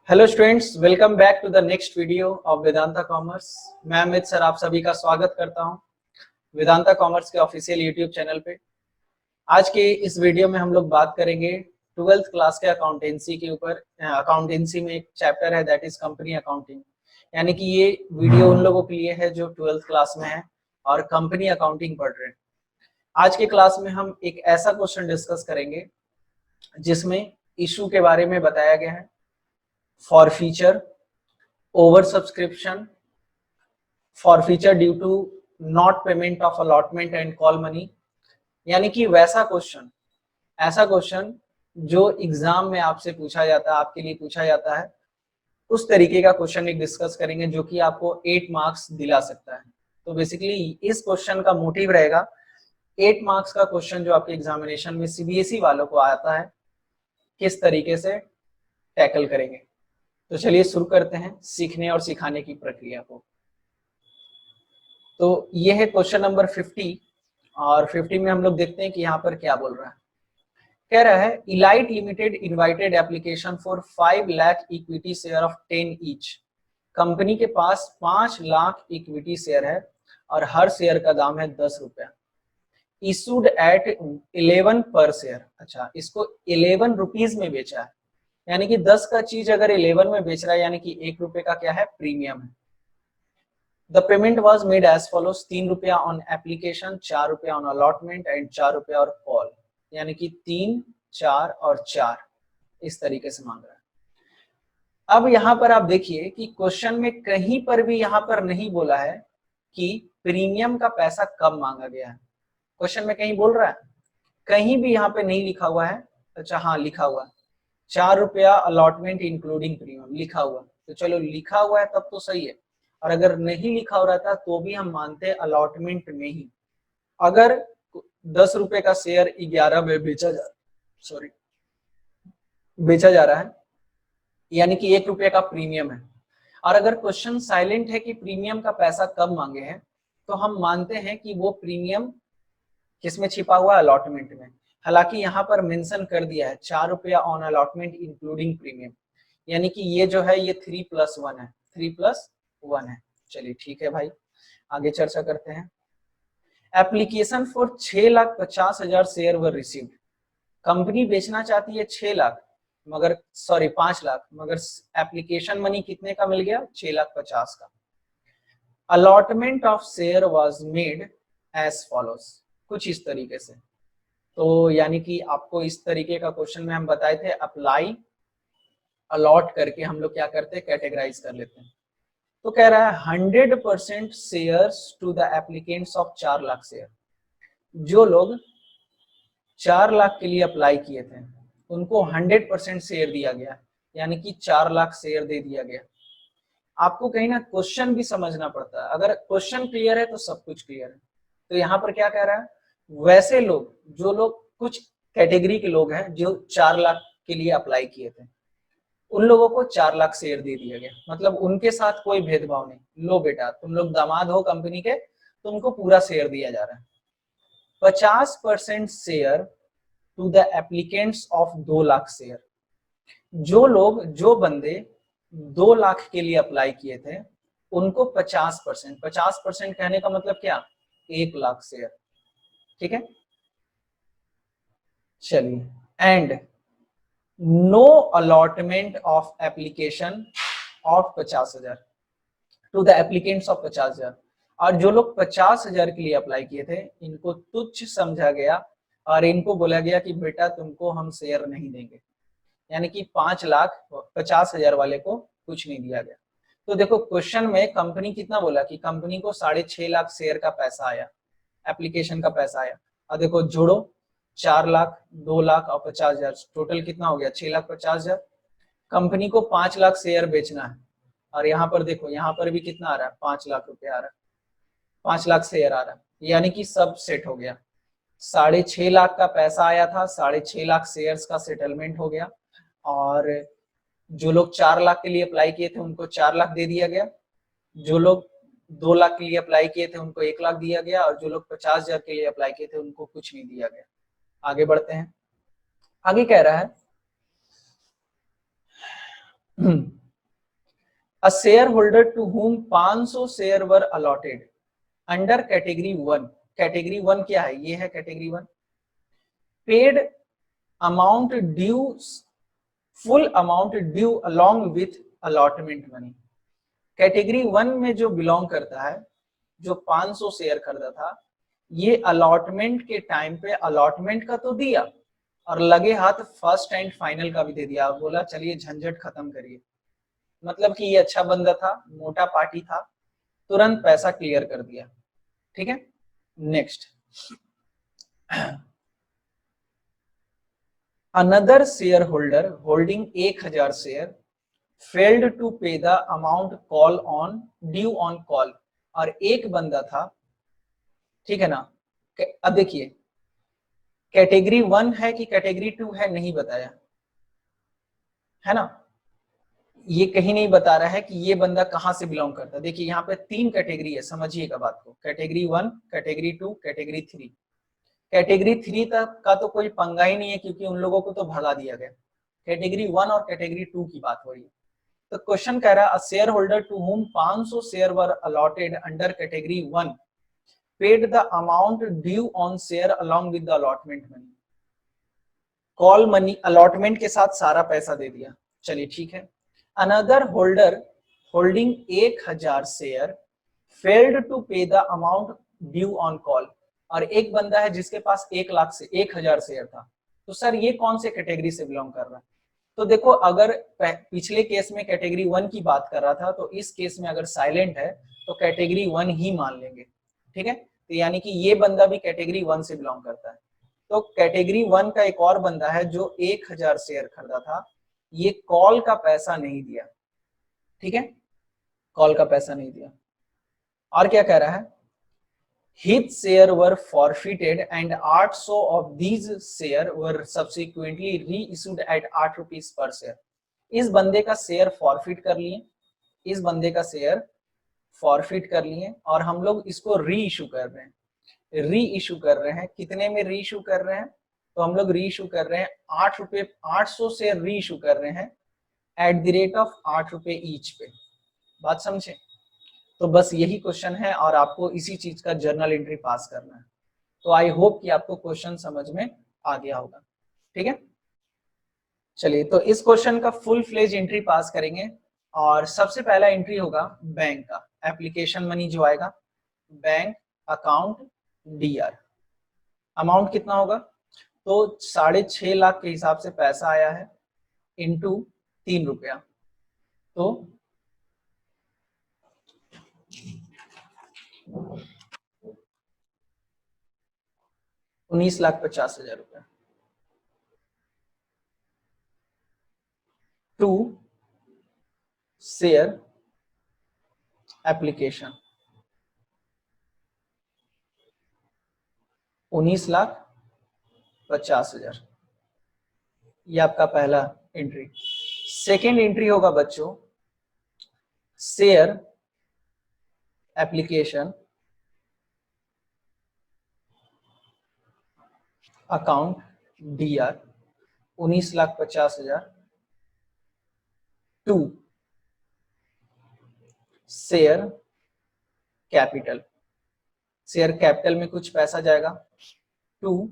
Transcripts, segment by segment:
Hello students, welcome back to the next video of Vedanta commerce. मैं Amit sir आप सभी का स्वागत करता हूं वेदांता कॉमर्स के ऑफिशियल यूट्यूब चैनल पे। आज के इस वीडियो में हम लोग बात करेंगे 12th क्लास के अकाउंटेंसी के ऊपर। अकाउंटेंसी में एक चैप्टर है दैट इज कंपनी अकाउंटिंग, यानी कि ये वीडियो उन लोगों के लिए है जो 12th क्लास में है और कंपनी अकाउंटिंग पढ़ रहे हैं। आज के क्लास में हम एक ऐसा क्वेश्चन डिस्कस करेंगे जिसमें इशू के बारे में बताया गया है, forfeiture, over subscription, forfeiture due to not payment of allotment and call money। यानी कि वैसा क्वेश्चन, ऐसा क्वेश्चन जो एग्जाम में आपसे पूछा जाता है, आपके लिए पूछा जाता है, उस तरीके का क्वेश्चन एक डिस्कस करेंगे जो कि आपको 8 मार्क्स दिला सकता है। तो बेसिकली इस क्वेश्चन का मोटिव रहेगा 8 मार्क्स का क्वेश्चन जो आपके एग्जामिनेशन में सीबीएसई वालों को आता है किस तरीके से टैकल करेंगे। तो चलिए शुरू करते हैं सीखने और सिखाने की प्रक्रिया को। तो ये है क्वेश्चन नंबर 50 और 50 में हम लोग देखते हैं कि यहाँ पर क्या बोल रहा है। कह रहा है elite limited invited application for 5 lakh equity share of 10 each. Company के पास 5 लाख इक्विटी शेयर है और हर शेयर का दाम है 10 रुपया। इशूड एट 11 पर शेयर। अच्छा, इसको 11 रुपीज में बेचा है, यानी कि 10 का चीज अगर 11 में बेच रहा है यानी कि 1 रुपए का क्या है, प्रीमियम है। The payment was made as follows, 3 रुपया ऑन एप्लीकेशन, 4 रुपया ऑन अलॉटमेंट एंड 4 रुपया और कॉल, यानी कि 3, 4 और 4 इस तरीके से मांग रहा है। अब यहाँ पर आप देखिए कि क्वेश्चन में कहीं पर भी यहाँ पर नहीं बोला है कि प्रीमियम का पैसा कब मांगा गया है। क्वेश्चन में कहीं बोल रहा है, कहीं भी यहाँ पे नहीं लिखा हुआ है। अच्छा हाँ, लिखा हुआ है 4 रुपया अलॉटमेंट इंक्लूडिंग प्रीमियम लिखा हुआ, तो चलो लिखा हुआ है तब तो सही है। और अगर नहीं लिखा हो रहा था तो भी हम मानते हैं अलॉटमेंट में ही। अगर 10 रुपए का शेयर 11 में बेचा जा रहा है यानी कि 1 रुपये का प्रीमियम है। और अगर क्वेश्चन साइलेंट है कि प्रीमियम का पैसा कब मांगे हैं, तो हम मानते हैं कि वो प्रीमियम किसमें छिपा हुआ है, अलॉटमेंट में। हालांकि यहाँ पर मेंशन कर दिया है 4 रुपया ऑन अलॉटमेंट इंक्लूडिंग प्रीमियम, यानी कि ये जो है ये 3+1 है, 3+1 है। चलिए ठीक है भाई, आगे चर्चा करते हैं। Application for 6,50,000 share were received. Company बेचना चाहती है 6 लाख, मगर 5 लाख, मगर एप्लीकेशन मनी कितने का मिल गया, 6,50,000 का। Allotment of share was made as follows, कुछ इस तरीके से। तो यानी कि आपको इस तरीके का क्वेश्चन में हम बताए थे, अप्लाई अलॉट करके हम लोग क्या करते हैं, कैटेगराइज कर लेते हैं। तो कह रहा है 100% shares to the applicants of 4 lakh share. जो लोग 4 लाख के लिए अप्लाई किए थे उनको 100% शेयर दिया गया, यानी कि 4 लाख शेयर दे दिया गया। आपको कहीं ना क्वेश्चन भी समझना पड़ता है, अगर क्वेश्चन क्लियर है तो सब कुछ क्लियर है। तो यहाँ पर क्या कह रहा है, वैसे लोग, जो लोग कुछ कैटेगरी के लोग हैं जो 4 लाख के लिए अप्लाई किए थे, उन लोगों को 4 लाख शेयर दे दिया गया। मतलब उनके साथ कोई भेदभाव नहीं, लो बेटा तुम लोग दामाद हो कंपनी के, तुमको पूरा शेयर दिया जा रहा है। 50% share to the applicants of 2 lakh share. जो लोग, जो बंदे 2 लाख के लिए अप्लाई किए थे उनको 50%, 50% कहने का मतलब क्या, 1 लाख शेयर। ठीक है, चलिए। And no allotment of application of 50,000 to the applicants of 50,000। और जो लोग 50,000 के लिए अप्लाई किए थे इनको तुच्छ समझा गया और इनको बोला गया कि बेटा तुमको हम शेयर नहीं देंगे, यानी कि 5,50,000 वाले को कुछ नहीं दिया गया। तो देखो क्वेश्चन में कंपनी कितना बोला कि कंपनी को 6.5 लाख शेयर का पैसा आया, एप्लीकेशन का पैसा आया। और देखो जोड़ो 4 लाख, 2 लाख और 50,000, टोटल कितना हो गया, 6,50,000। कंपनी को 5 लाख शेयर बेचना है और यहाँ पर देखो, यहाँ पर भी कितना आ रहा है, 5 लाख रुपया आ रहा है, 5 लाख शेयर आ रहा है, यानी कि सब सेट हो गया। 6.5 लाख का पैसा आया था, 6.5 लाख शेयर्स का सेटलमेंट हो गया। और जो लोग 4 लाख के लिए अप्लाई किए थे उनको 4 लाख दे दिया गया। जो लोग 2 लाख के लिए अप्लाई किए थे उनको 1 लाख दिया गया और जो लोग 50,000 के लिए अप्लाई किए थे उनको कुछ नहीं दिया गया। आगे बढ़ते हैं। आगे कह रहा है A shareholder to whom 500 share were allotted under category 1, category 1 क्या है, ये है category 1, paid amount due, full amount due along with allotment money. Category 1 में जो बिलोंग करता है, जो 500 शेयर खरीदा था, ये अलॉटमेंट के टाइम पे अलॉटमेंट का तो दिया और लगे हाथ फर्स्ट एंड फाइनल का भी दे दिया, बोला चलिए झंझट खत्म करिए। मतलब कि ये अच्छा बंदा था, मोटा पार्टी था, तुरंत पैसा क्लियर कर दिया। ठीक है, next, another share holder holding 1000 share failed to pay the amount call on due on call. और एक बंदा था, ठीक है ना, अब देखिए कैटेगरी 1 है कि कैटेगरी 2 है नहीं बताया है ना, ये कहीं नहीं बता रहा है कि ये बंदा कहां से बिलोंग करता है। देखिए यहाँ पे 3 कैटेगरी है, समझिएगा बात को, कैटेगरी 1, कैटेगरी 2, कैटेगरी 3। कैटेगरी 3 तक का तो कोई पंगा ही नहीं है क्योंकि उन लोगों को तो भगा दिया गया। कैटेगरी 1 और कैटेगरी 2 की बात हो रही है। तो क्वेश्चन कह रहा है, a share holder to whom 500 share were allotted under category 1 paid the amount due on share along with the allotment money. Call money allotment के साथ सारा पैसा दे दिया, चलिए ठीक है। Another holder holding 1000 share failed to pay the amount due on call. और एक बंदा है जिसके पास 1 लाख से 1000 शेयर था, तो सर ये कौन से कैटेगरी से बिलोंग कर रहा है? तो देखो, अगर पिछले केस में कैटेगरी 1 की बात कर रहा था, तो इस केस में अगर साइलेंट है तो कैटेगरी 1 ही मान लेंगे। ठीक है, तो यानी कि ये बंदा भी कैटेगरी 1 से बिलोंग करता है। तो कैटेगरी 1 का एक और बंदा है जो 1000 शेयर खरीदा था, ये कॉल का पैसा नहीं दिया। ठीक है, कॉल का पैसा नहीं दिया। और क्या कह रहा है, his share were forfeited and 800 of these share were subsequently reissued at 8 rupees per share। इस बंदे का शेयर फॉरफिट कर लिए, इस बंदे का शेयर फॉरफिट कर लिए और हम लोग इसको री इशू कर रहे हैं। री इशू कर रहे हैं, कितने में री इशू कर रहे हैं? तो हम लोग री इशू कर रहे हैं 8 रुपए, 800 शेयर री इशू कर रहे हैं एट द रेट ऑफ 8 रुपए ईच पे। बात समझे? तो बस यही क्वेश्चन है और आपको इसी चीज का जर्नल एंट्री पास करना है। तो आई होप कि आपको क्वेश्चन समझ में आ गया होगा। ठीक है, चलिए तो इस क्वेश्चन का फुल फ्लेज एंट्री पास करेंगे। और सबसे पहला एंट्री होगा बैंक का, एप्लीकेशन मनी जो आएगा, बैंक अकाउंट डीआर। अमाउंट कितना होगा? तो 6.5 लाख के हिसाब से पैसा आया है इंटू 3 रुपया, तो 19,50,000 रुपया टू शेयर एप्लीकेशन 19,50,000। ये आपका पहला एंट्री। सेकेंड एंट्री होगा बच्चों share application account DR 19,50,000 to share capital. Share capital में कुछ पैसा जाएगा, टू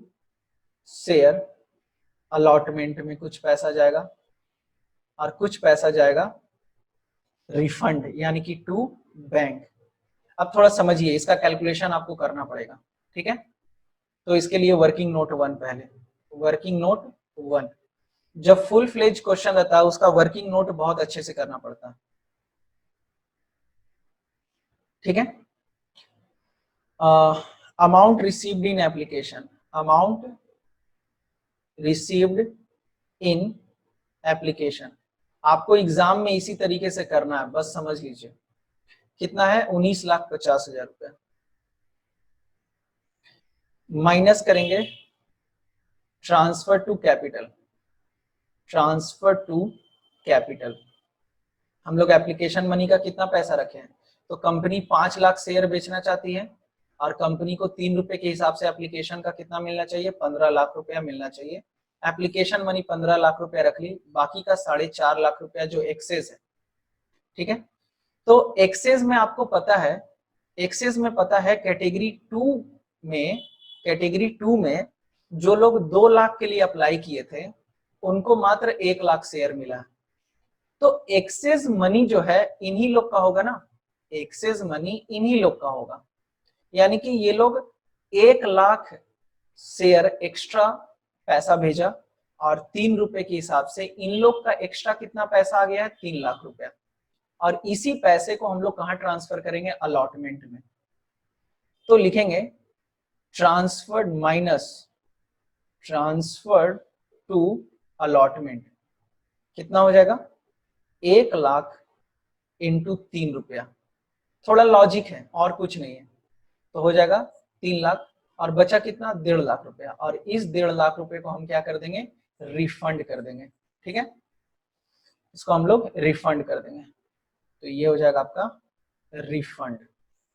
शेयर अलॉटमेंट में कुछ पैसा जाएगा और कुछ पैसा जाएगा रिफंड यानी कि टू बैंक। अब थोड़ा समझिए, इसका कैलकुलेशन आपको करना पड़ेगा। ठीक है, तो इसके लिए वर्किंग नोट 1 पहले, वर्किंग नोट 1। जब फुल फ्लेज क्वेश्चन रहता है उसका वर्किंग नोट बहुत अच्छे से करना पड़ता है। ठीक है, amount received in application, amount received in application आपको एग्जाम में इसी तरीके से करना है, बस समझ लीजिए। कितना है? 19,50,000 रुपया। माइनस करेंगे transfer to capital, transfer to capital. हम लोग एप्लीकेशन मनी का कितना पैसा रखे हैं? तो कंपनी 5 लाख शेयर बेचना चाहती है और कंपनी को 3 रुपए के हिसाब से एप्लीकेशन का कितना मिलना चाहिए? 15 लाख रुपया मिलना चाहिए। एप्लीकेशन मनी 15 लाख रुपया रख ली, बाकी का 4.5 लाख रुपया जो एक्सेस है, ठीक है। तो एक्सेस में आपको पता है, एक्सेस में पता है कैटेगरी टू में जो लोग 2 लाख के लिए अप्लाई किए थे उनको मात्र 1 लाख शेयर मिला। तो एक्सेस मनी जो है इन्हीं लोग का होगा ना, एक्सेस मनी इन्हीं लोग का होगा, यानी कि ये लोग 1 लाख शेयर एक्स्ट्रा पैसा भेजा और 3 रुपए के हिसाब से इन लोग का एक्स्ट्रा कितना पैसा आ गया है, 3 लाख रुपया। और इसी पैसे को हम लोग कहां ट्रांसफर करेंगे, अलॉटमेंट में। तो लिखेंगे transferred minus transferred to allotment, कितना हो जाएगा, 1 लाख इंटू 3 रुपया। थोड़ा लॉजिक है और कुछ नहीं है, तो हो जाएगा 3 लाख और बचा कितना, 1.5 लाख रुपया। और इस 1.5 लाख रुपए को हम क्या कर देंगे, रिफंड कर देंगे, ठीक है, इसको हम लोग रिफंड कर देंगे। तो ये हो जाएगा आपका रिफंड,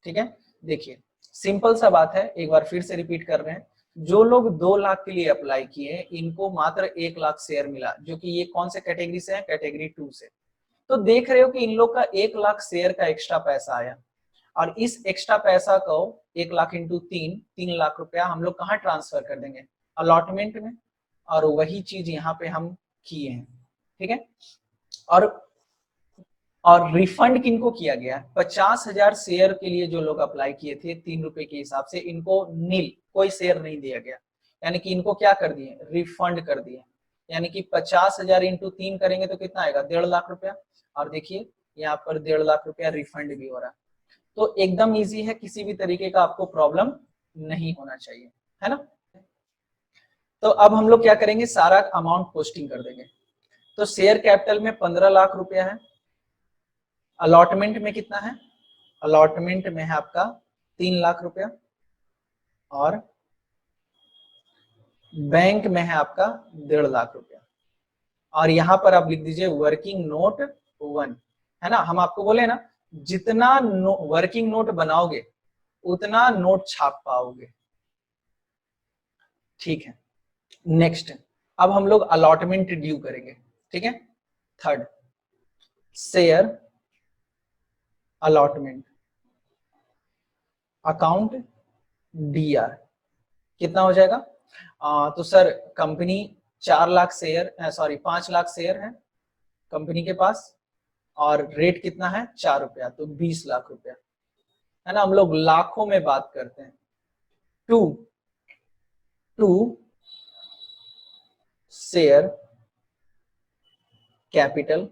ठीक है। देखिए सिंपल सा बात है, एक बार फिर से रिपीट कर रहे हैं, जो लोग 2 लाख के लिए अप्लाई किए इनको मात्र 1 लाख शेयर मिला, जो कि ये कौन से कैटेगरी से है, कैटेगरी 2 से। तो देख रहे हो कि इन लोग का 1 लाख शेयर का एक्स्ट्रा पैसा आया, और इस एक्स्ट्रा पैसा को 1 लाख इंटू 3 लाख रुपया हम लोग कहाँ ट्रांसफर कर देंगे, अलॉटमेंट में। और वही चीज यहाँ पे हम किए हैं, ठीक है। और रिफंड किनको किया गया, 50,000 शेयर के लिए जो लोग अप्लाई किए थे 3 रुपए के हिसाब से, इनको नील कोई शेयर नहीं दिया गया, यानी कि इनको क्या कर दिए, रिफंड कर दिए। यानी कि 50,000 इंटू 3 करेंगे तो कितना आएगा, 1.5 लाख रुपया। और देखिए यहाँ पर 1.5 लाख रुपया रिफंड भी हो रहा है। तो एकदम इजी है, किसी भी तरीके का आपको प्रॉब्लम नहीं होना चाहिए, है ना। तो अब हम लोग क्या करेंगे, सारा अमाउंट पोस्टिंग कर देंगे। तो शेयर कैपिटल में 15 लाख रुपया है, अलॉटमेंट में कितना है, अलॉटमेंट में है आपका 3 लाख रुपया, और बैंक में है आपका 1.5 लाख रुपया। और यहां पर आप लिख दीजिए वर्किंग नोट 1, है ना। हम आपको बोले ना, जितना वर्किंग नोट बनाओगे उतना नोट छाप पाओगे, ठीक है। नेक्स्ट, अब हम लोग अलॉटमेंट ड्यू करेंगे, ठीक है। Third, share allotment account DR, कितना हो जाएगा। तो sir company 4 lakh share, sorry 5 lakh share है कंपनी के पास, और रेट कितना है, 4 रुपया, तो 20 लाख रुपया, है ना। हम लोग लाखों में बात करते हैं। To share capital,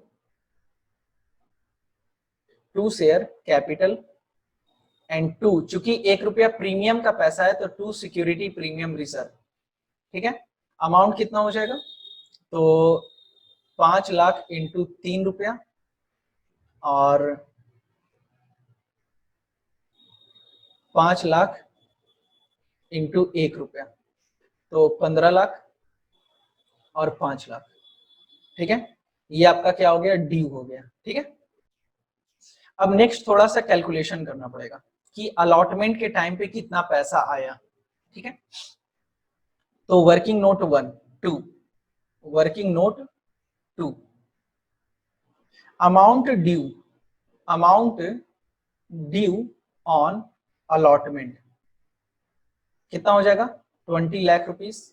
and to, चूंकि 1 रुपया प्रीमियम का पैसा है तो 2 सिक्योरिटी प्रीमियम रिजर्व, ठीक है। अमाउंट कितना हो जाएगा, तो 5 लाख इंटू 3 रुपया, और 5 लाख इंटू 1 रुपया, तो 15 लाख और 5 लाख, ठीक है। ये आपका क्या हो गया, ड्यू हो गया, ठीक है। अब नेक्स्ट थोड़ा सा कैलकुलेशन करना पड़ेगा कि अलॉटमेंट के टाइम पे कितना पैसा आया, ठीक है। तो working note 1, 2, working note 2, amount due on allotment कितना हो जाएगा, 20 लाख रुपीस,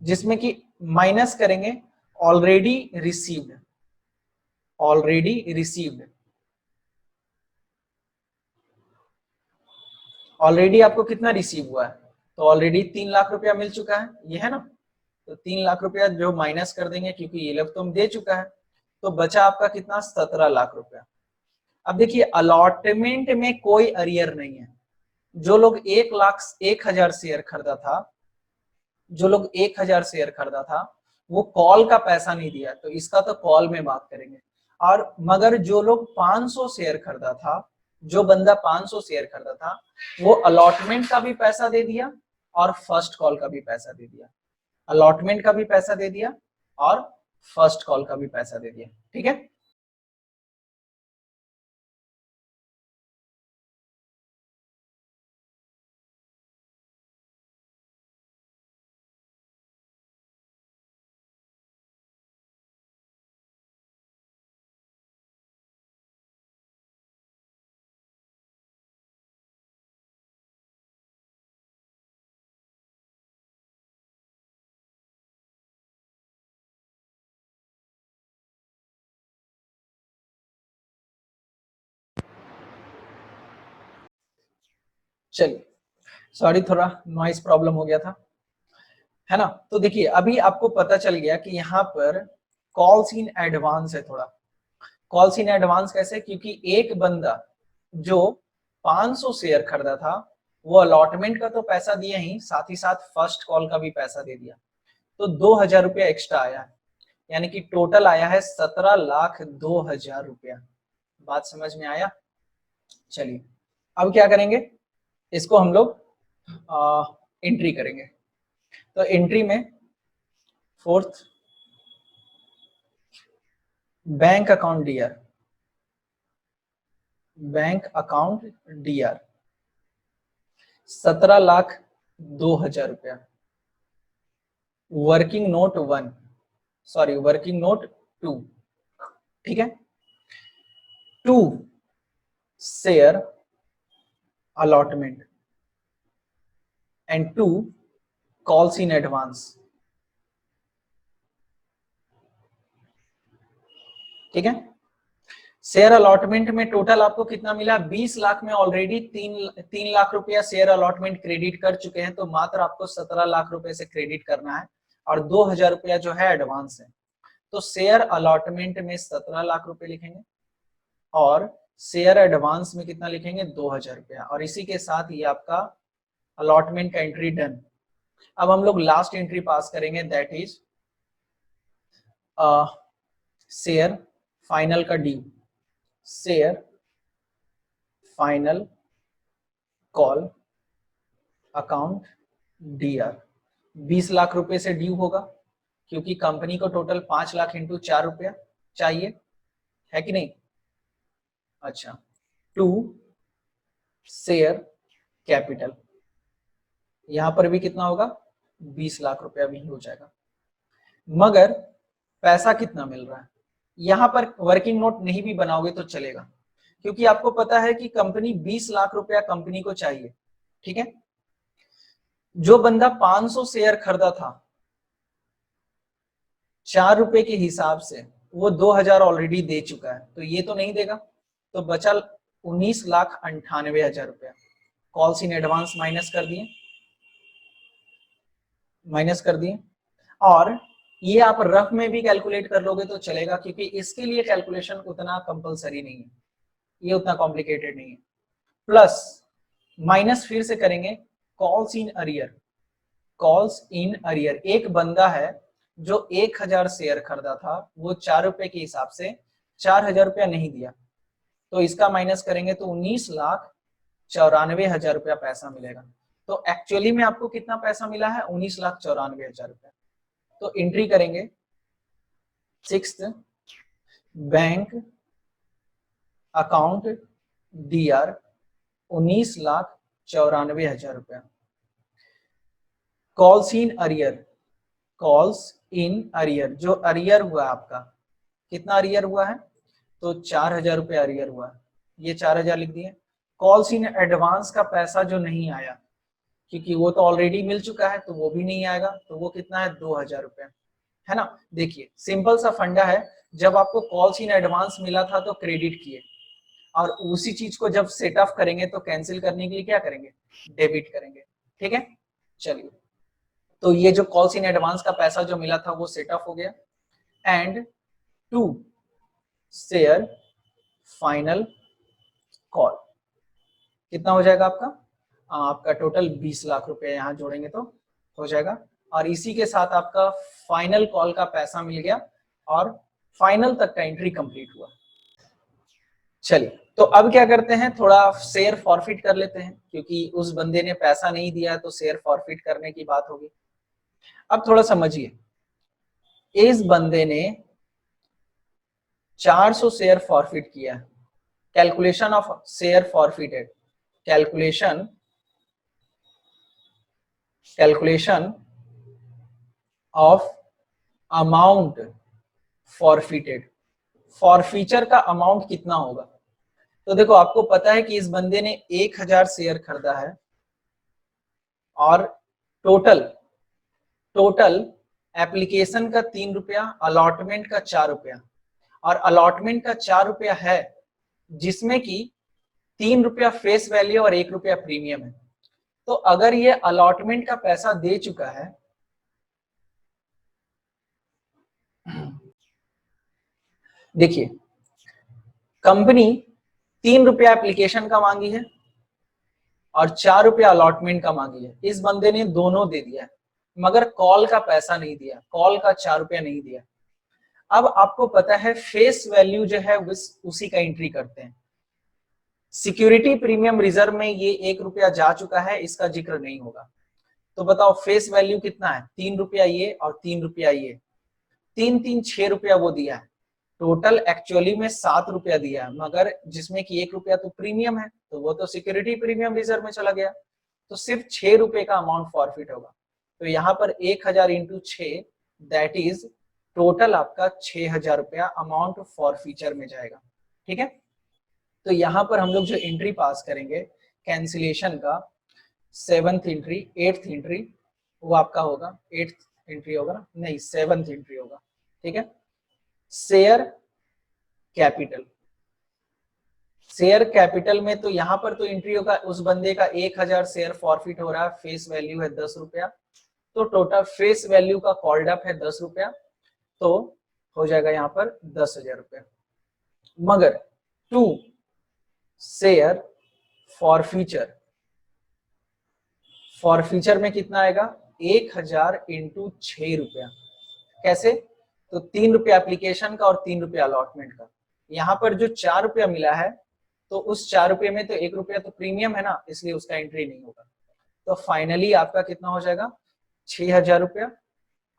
जिसमें कि माइनस करेंगे ऑलरेडी रिसीव्ड, ऑलरेडी आपको कितना रिसीव हुआ है, तो ऑलरेडी 3 लाख रुपया मिल चुका है, ये है ना। तो 3 लाख रुपया जो माइनस कर देंगे, क्योंकि ये लोग तो हम दे चुका है, तो बचा आपका कितना, 17 लाख रुपया। अब देखिए अलॉटमेंट में कोई अरियर नहीं है। जो लोग 1,01,000 शेयर खरीदा था, जो लोग 1,000 शेयर खरीदा था वो कॉल का पैसा नहीं दिया, तो इसका तो कॉल में बात करेंगे। और मगर जो लोग 500 शेयर खरीदा था, जो बंदा 500 शेयर खरीदा था वो अलॉटमेंट का भी पैसा दे दिया और फर्स्ट कॉल का भी पैसा दे दिया, अलॉटमेंट का भी पैसा दे दिया और फर्स्ट कॉल का भी पैसा दे दिया, ठीक है। चलिए, सॉरी थोड़ा नॉइस प्रॉब्लम हो गया था, है ना। तो देखिए अभी आपको पता चल गया कि यहाँ पर कॉल्स इन एडवांस है। थोड़ा कॉल्स इन एडवांस कैसे, क्योंकि एक बंदा जो 500 शेयर खरीदा था वो अलॉटमेंट का तो पैसा दिया ही, साथ ही साथ फर्स्ट कॉल का भी पैसा दे दिया, तो 2000 रुपया एक्स्ट्रा आया है, यानी कि टोटल आया है 17,02,000 रुपया। बात समझ में आया। चलिए अब क्या करेंगे, इसको हम लोग एंट्री करेंगे। तो एंट्री में fourth, bank account DR, bank account DR 17,02,000 रुपया। Working note 1, sorry working note 2, ठीक है। 2 share allotment and 2 calls in advance, ठीक है। शेयर अलॉटमेंट में टोटल आपको कितना मिला, 20 लाख में ऑलरेडी 3 लाख रुपया शेयर अलॉटमेंट क्रेडिट कर चुके हैं, तो मात्र आपको 17 लाख रुपए से क्रेडिट करना है और 2000 रुपया जो है एडवांस है। तो शेयर अलॉटमेंट में 17 लाख रुपए लिखेंगे और शेयर एडवांस में कितना लिखेंगे, 2000 रुपया, और इसी के साथ ये आपका अलॉटमेंट का एंट्री डन। अब हम लोग लास्ट एंट्री पास करेंगे, दैट इज शेयर फाइनल का due, share final call account DR 20 lakh रुपए से ड्यू होगा, क्योंकि कंपनी को टोटल 5 लाख इंटू 4 रुपया चाहिए, है कि नहीं। अच्छा, 2 शेयर कैपिटल, यहां पर भी कितना होगा, 20 लाख रुपया भी हो जाएगा। मगर पैसा कितना मिल रहा है, यहां पर वर्किंग नोट नहीं भी बनाओगे तो चलेगा, क्योंकि आपको पता है कि कंपनी 20 लाख रुपया कंपनी को चाहिए, ठीक है। जो बंदा 500 शेयर खरीदा था 4 रुपए के हिसाब से, वो 2000 ऑलरेडी दे चुका है, तो ये तो नहीं देगा, तो बचा 19,98,000 रुपया। कॉल्स इन एडवांस माइनस कर दिए, और ये आप रफ में भी कैलकुलेट कर लोगे तो चलेगा, क्योंकि इसके लिए कैलकुलेशन उतना कंपलसरी नहीं है, ये उतना कॉम्प्लिकेटेड नहीं है। प्लस माइनस फिर से करेंगे calls in arrear, calls in arrear, एक बंदा है जो 1000 शेयर खरीदा था, वो 4 रुपए के हिसाब से 4000 रुपया नहीं दिया, तो इसका माइनस करेंगे तो 19,94,000 रुपया पैसा मिलेगा। तो एक्चुअली में आपको कितना पैसा मिला है, 19,94,000 रुपया। तो एंट्री करेंगे 6th बैंक अकाउंट डीआर 19,94,000 रुपया। Calls in arrear, calls in arrear, जो अरियर हुआ आपका, कितना अरियर हुआ है, तो 4000 रुपया अरियर हुआ है, ये 4000 लिख दिए। कॉल्स इन एडवांस का पैसा जो नहीं आया, क्योंकि वो तो ऑलरेडी मिल चुका है, तो वो भी नहीं आएगा, तो वो कितना है, 2000 रुपया, है ना। देखिए सिंपल सा फंडा है, जब आपको कॉल्स इन एडवांस मिला था तो क्रेडिट किए, और उसी चीज को जब सेट ऑफ करेंगे तो कैंसिल करने के लिए क्या करेंगे, डेबिट करेंगे, ठीक है। चलिए, तो ये जो कॉल्स इन एडवांस का पैसा जो मिला था वो सेट ऑफ हो गया, एंड 2 शेयर फाइनल कॉल, कितना हो जाएगा आपका, आपका टोटल 20 लाख रुपए यहां जोड़ेंगे तो हो जाएगा, और इसी के साथ आपका फाइनल कॉल का पैसा मिल गया और फाइनल तक का एंट्री कंप्लीट हुआ। चलिए, तो अब क्या करते हैं, थोड़ा शेयर फॉरफिट कर लेते हैं, क्योंकि उस बंदे ने पैसा नहीं दिया तो शेयर फॉरफिट करने की बात होगी। अब थोड़ा समझिए, इस बंदे ने 400 शेयर फॉरफिट किया, calculation of share forfeited, calculation of amount forfeited, forfeiture का अमाउंट कितना होगा। तो देखो आपको पता है कि इस बंदे ने 1000 शेयर खरीदा है, और टोटल एप्लीकेशन का 3 रुपया, अलॉटमेंट का 4 रुपया, और अलॉटमेंट का 4 रुपया है, जिसमें कि 3 रुपया फेस वैल्यू और 1 रुपया प्रीमियम है, तो अगर ये अलॉटमेंट का पैसा दे चुका है, देखिए कंपनी 3 रुपया एप्लीकेशन का मांगी है और 4 रुपया अलॉटमेंट का मांगी है। इस बंदे ने दोनों दे दिया है, मगर कॉल का पैसा नहीं दिया, कॉल का 4 रुपया नहीं दिया। अब आपको पता है फेस वैल्यू जो है उसी का एंट्री करते हैं। सिक्योरिटी प्रीमियम रिजर्व में ये 1 रुपया जा चुका है, इसका जिक्र नहीं होगा। तो बताओ फेस वैल्यू कितना है, 3 रुपया ये और 3 रुपया ये, 6 रुपया वो दिया है। टोटल एक्चुअली में 7 रुपया दिया है, मगर जिसमें कि 1 रुपया तो प्रीमियम है, तो वो तो सिक्योरिटी प्रीमियम रिजर्व में चला गया, तो सिर्फ 6 रुपए का अमाउंट फॉरफिट होगा। तो यहाँ पर 1000 इंटू 6 दैट इज टोटल आपका 6000 रुपया अमाउंट फॉरफीचर में जाएगा। ठीक है, तो यहाँ पर हम लोग जो एंट्री पास करेंगे कैंसिलेशन का 7th एंट्री 8th एंट्री, वो आपका होगा 8th एंट्री होगा ना, नहीं 7th एंट्री होगा। ठीक है, शेयर कैपिटल, शेयर कैपिटल में तो यहाँ पर तो एंट्री होगा उस बंदे का 1000 शेयर फॉरफिट हो रहा है, फेस वैल्यू है 10 रुपया, तो टोटल फेस वैल्यू का कॉल्ड अप है 10 रुपया, तो हो जाएगा यहाँ पर 10,000 रुपया। मगर टू शेयर फॉरफीचर, फॉरफीचर में कितना आएगा 1000 इंटू 6 रुपया। कैसे, तो 3 रुपया एप्लीकेशन का और 3 रुपया अलॉटमेंट का। यहाँ पर जो 4 रुपया मिला है, तो उस 4 रुपये में तो 1 रुपया तो प्रीमियम है ना, इसलिए उसका एंट्री नहीं होगा। तो फाइनली आपका कितना हो जाएगा 6000 रुपया।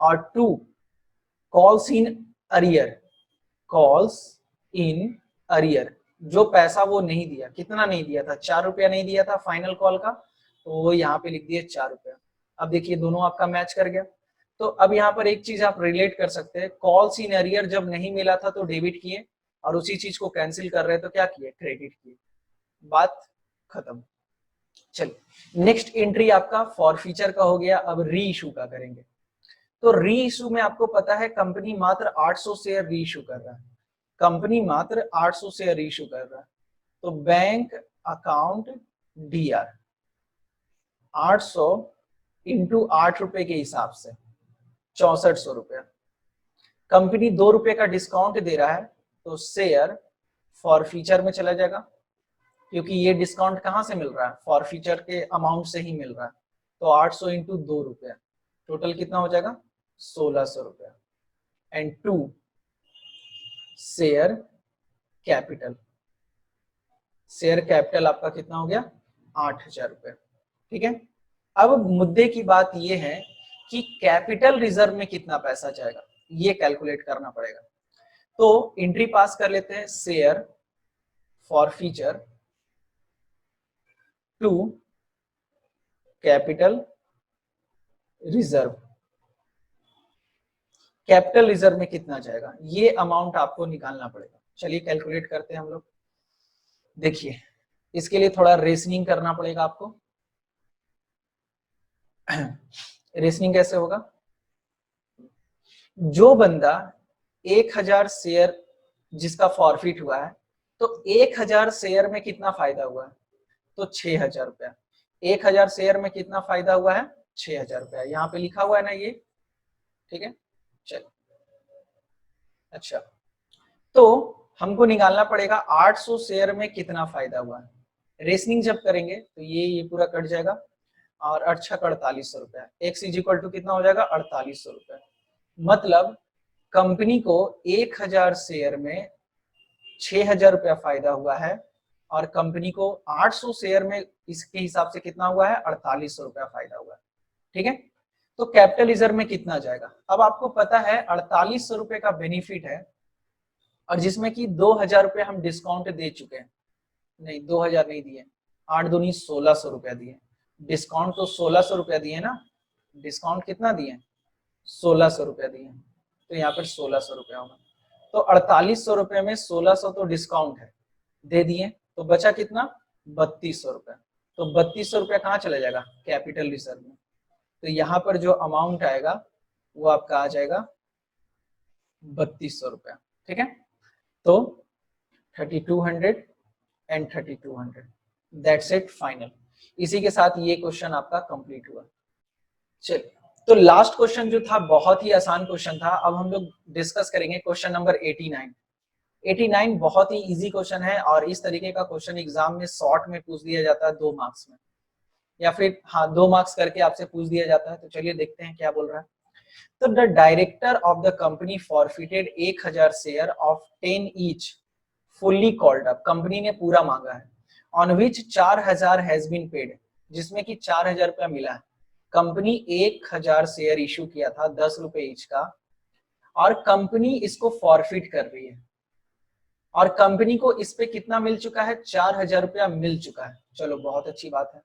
और to calls in arrear, calls in arrear, जो पैसा वो नहीं दिया, कितना नहीं दिया था, 4 रुपया नहीं दिया था फाइनल कॉल का, तो वो यहाँ पे लिख दिए 4 रुपया। अब देखिए दोनों आपका मैच कर गया। तो अब यहाँ पर एक चीज आप रिलेट कर सकते हैं, कॉल्स इन अरियर जब नहीं मिला था तो डेबिट किए, और उसी चीज को कैंसिल कर रहे हैं तो क्या किए, क्रेडिट किए, बात खत्म। चलिए नेक्स्ट एंट्री आपका फॉरफीचर का हो गया। अब री इशू का करेंगे। तो री इशू में आपको पता है कंपनी मात्र 800 शेयर री इशू कर रहा है, कंपनी मात्र 800 शेयर री इशू कर रहा है। तो बैंक अकाउंट डीआर 800 इंटू 8 रुपए के हिसाब से 6400 रुपया। कंपनी 2 रुपए का डिस्काउंट दे रहा है, तो शेयर फॉरफीचर में चला जाएगा, क्योंकि ये डिस्काउंट कहां से मिल रहा है, फॉरफीचर के अमाउंट से ही मिल रहा है। तो 800 इंटू 2 रुपया, टोटल कितना हो जाएगा 1600 रुपया। And to share capital, share capital आपका कितना हो गया 8000 रुपया। ठीक है, अब मुद्दे की बात यह है कि कैपिटल रिजर्व में कितना पैसा जाएगा, ये कैलकुलेट करना पड़ेगा। तो एंट्री पास कर लेते हैं, share forfeiture to capital reserve, capital reserve में कितना जाएगा, ये अमाउंट आपको निकालना पड़ेगा। चलिए कैलकुलेट करते हैं हम लोग। देखिए इसके लिए थोड़ा रीजनिंग करना पड़ेगा आपको। रीजनिंग कैसे होगा, जो बंदा 1000 शेयर जिसका फॉरफिट हुआ है, तो 1000 शेयर में कितना फायदा हुआ है, तो 6000 रुपया। 1000 शेयर में कितना फायदा हुआ है 6000 रुपया, यहाँ पे लिखा हुआ है ना ये। ठीक है, चलो अच्छा, तो हमको निकालना पड़ेगा 800 शेयर में कितना फायदा हुआ है। रेशनिंग जब करेंगे तो ये पूरा कट जाएगा, और 4800 रुपया, एक्स इज इक्वल टू कितना हो जाएगा 4800 रुपया। मतलब कंपनी को 1000 शेयर में 6000 रुपया फायदा हुआ है, और कंपनी को 800 शेयर में इसके हिसाब से कितना हुआ है 4800 रुपया फायदा हुआ है। ठीक है, तो कैपिटल रिजर्व में कितना जाएगा। अब आपको पता है 4800 रुपए का बेनिफिट है, और जिसमें कि 2000 रुपए हम डिस्काउंट दे चुके हैं, नहीं 2000 नहीं दिए, 8 दूनी 1600 रुपया दिए, डिस्काउंट तो 1600 रुपया दिए ना, डिस्काउंट कितना दिए 1600 रुपया दिए, तो यहाँ पर 1600 रुपया होगा। तो 4800 रुपये में 1600 तो डिस्काउंट है दे दिए, तो बचा कितना 3200 रुपया। तो 3200 रुपया कहाँ चला जाएगा कैपिटल रिजर्व में। तो यहाँ पर जो अमाउंट आएगा वो आपका आ जाएगा 3200 रुपया। ठीक है, तो 3200 एंड 3200 दैट्स इट फाइनल। इसी के साथ ये क्वेश्चन आपका कंप्लीट हुआ। चलिए, तो लास्ट क्वेश्चन जो था बहुत ही आसान क्वेश्चन था। अब हम लोग डिस्कस करेंगे क्वेश्चन नंबर 89। 89 बहुत ही इजी क्वेश्चन है और इस तरीके का क्वेश्चन एग्जाम में शॉर्ट में पूछ दिया जाता है 2 मार्क्स में, या फिर हाँ 2 मार्क्स करके आपसे पूछ दिया जाता है। तो चलिए देखते हैं क्या बोल रहा है। तो the director of the company forfeited 1000 share of 10 each fully called up. Company ने पूरा मांगा है, on which 4000 has been paid, जिसमें कि 4000 रुपया मिला है। कंपनी 1000 शेयर इशू किया था 10 रुपए ईच का, और कंपनी इसको फॉरफिट कर रही है, और कंपनी को इस पे कितना मिल चुका है, 4000 रुपया मिल चुका है। चलो बहुत अच्छी बात है।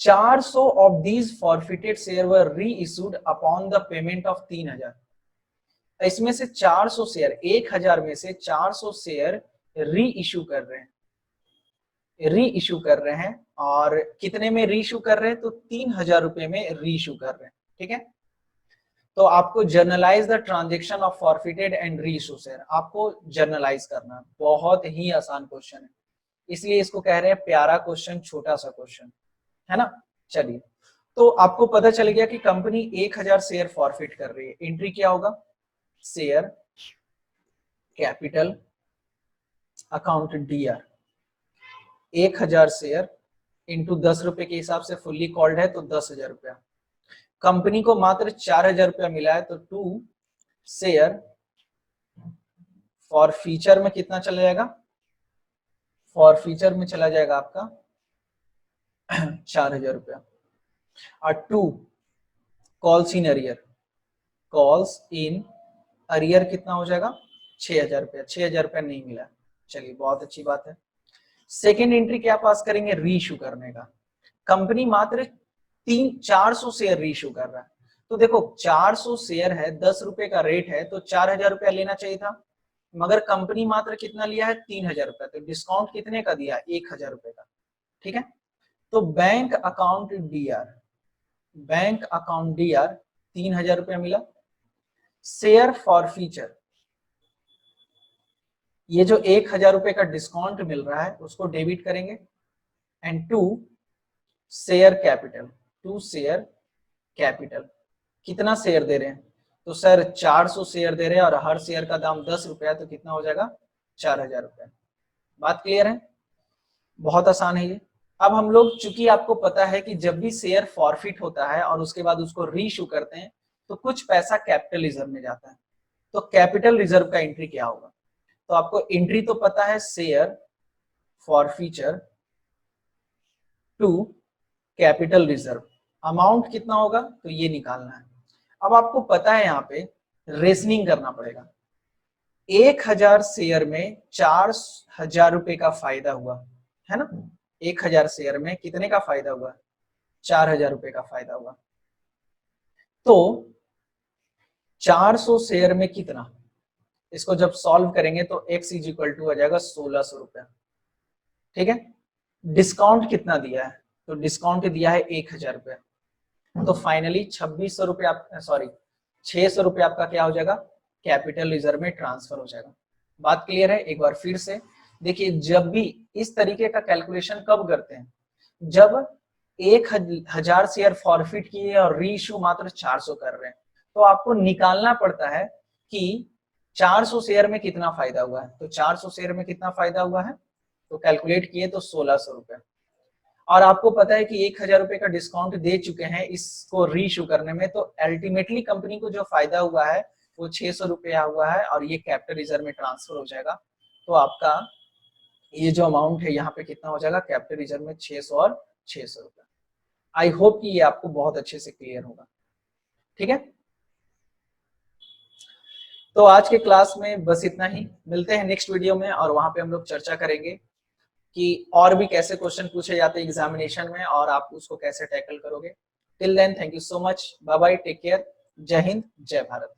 400 of these forfeited share were reissued upon the payment of 3000। इसमें से 400 शेयर, 1000 में से 400 शेयर री इशू कर रहे हैं, री इशू कर रहे हैं। और कितने में री इशू कर रहे हैं, तो 3000 रुपए में री इशू कर रहे हैं। ठीक है, तो आपको generalized the transaction of forfeited and re issue share, आपको जर्नलाइज करना। बहुत ही आसान क्वेश्चन है, इसलिए इसको कह रहे हैं प्यारा क्वेश्चन, छोटा सा क्वेश्चन है ना। चलिए, तो आपको पता चल गया कि कंपनी 1000 शेयर फॉरफिट कर रही है। एंट्री क्या होगा, share capital account DR, 1000 share into 10 रुपए के हिसाब से फुल्ली कॉल्ड है तो 10,000 रुपया। कंपनी को मात्र 4000 रुपया मिला है, तो 2 शेयर फॉर फीचर में कितना चला जाएगा, फॉर फीचर में चला जाएगा आपका 4000 रुपया। और 2 calls in arrear, calls in arrear कितना हो जाएगा, 6000 रुपया। 6000 रुपया नहीं मिला। चलिए बहुत अच्छी बात है। सेकेंड एंट्री क्या पास करेंगे, री इशू करने का। कंपनी मात्र 400 शेयर री इशू कर रहा है, तो देखो 400 शेयर है, 10 रुपए का रेट है, तो 4000 रुपया लेना चाहिए था, मगर कंपनी मात्र कितना लिया है, 3000 रुपया। तो डिस्काउंट कितने का दिया, 1000 रुपए का। ठीक है, तो bank account DR, bank account DR 3000 रुपया मिला। शेयर फॉर फीचर, ये जो 1000 रुपए का डिस्काउंट मिल रहा है उसको डेबिट करेंगे। And 2 share capital, 2 share capital, कितना शेयर दे रहे हैं, तो सर 400 शेयर दे रहे हैं और हर शेयर का दाम 10 रुपया, तो कितना हो जाएगा, 4000 रुपया। बात क्लियर है, बहुत आसान है ये। अब हम लोग, चूंकि आपको पता है कि जब भी शेयर फॉरफिट होता है और उसके बाद उसको री इशू करते हैं तो कुछ पैसा कैपिटल रिजर्व में जाता है। तो कैपिटल रिजर्व का एंट्री क्या होगा, तो आपको एंट्री तो पता है, share forfeiture to capital reserve, amount कितना होगा तो ये निकालना है। अब आपको पता है यहाँ पे रेशनिंग करना पड़ेगा। 1000 शेयर में 4000 रुपए का फायदा हुआ है ना, 1000 शेयर में कितने का फायदा हुआ, 4000 रुपए का फायदा हुआ। तो 400 शेयर में कितना, इसको जब सॉल्व करेंगे तो x इज इक्वल टू आ जाएगा 1600 रुपया। ठीक है, डिस्काउंट कितना दिया है, तो डिस्काउंट दिया है 1000 रुपया, तो फाइनली 2600 रुपया, सॉरी 600 रुपया आपका क्या हो जाएगा, कैपिटल रिजर्व में ट्रांसफर हो जाएगा। बात क्लियर है, एक बार फिर से देखिए, जब भी इस तरीके का कैलकुलेशन कब करते हैं, जब 1000 शेयर फॉरफिट किए और री इशू मात्र 400 कर रहे हैं, तो आपको निकालना पड़ता है कि 400 शेयर में कितना फायदा हुआ है। तो 400 शेयर में कितना फायदा हुआ है, तो कैलकुलेट किए तो 1600 रुपया। और आपको पता है कि 1000 रुपए का डिस्काउंट दे चुके हैं इसको री इशू करने में, तो अल्टीमेटली कंपनी को जो फायदा हुआ है वो 600 रुपया हुआ है, और ये कैपिटल रिजर्व में ट्रांसफर हो जाएगा। तो आपका ये जो अमाउंट है यहाँ पे कितना हो जाएगा, कैपिटल रिजर्व में 600 और 600 रुपया। आई होप कि ये आपको बहुत अच्छे से क्लियर होगा। ठीक है, तो आज के क्लास में बस इतना ही, मिलते हैं नेक्स्ट वीडियो में, और वहां पे हम लोग चर्चा करेंगे कि और भी कैसे क्वेश्चन पूछे जाते हैं एग्जामिनेशन में और आप उसको कैसे टैकल करोगे। Till then, thank you so much, bye bye, take care, जय हिंद, जय भारत।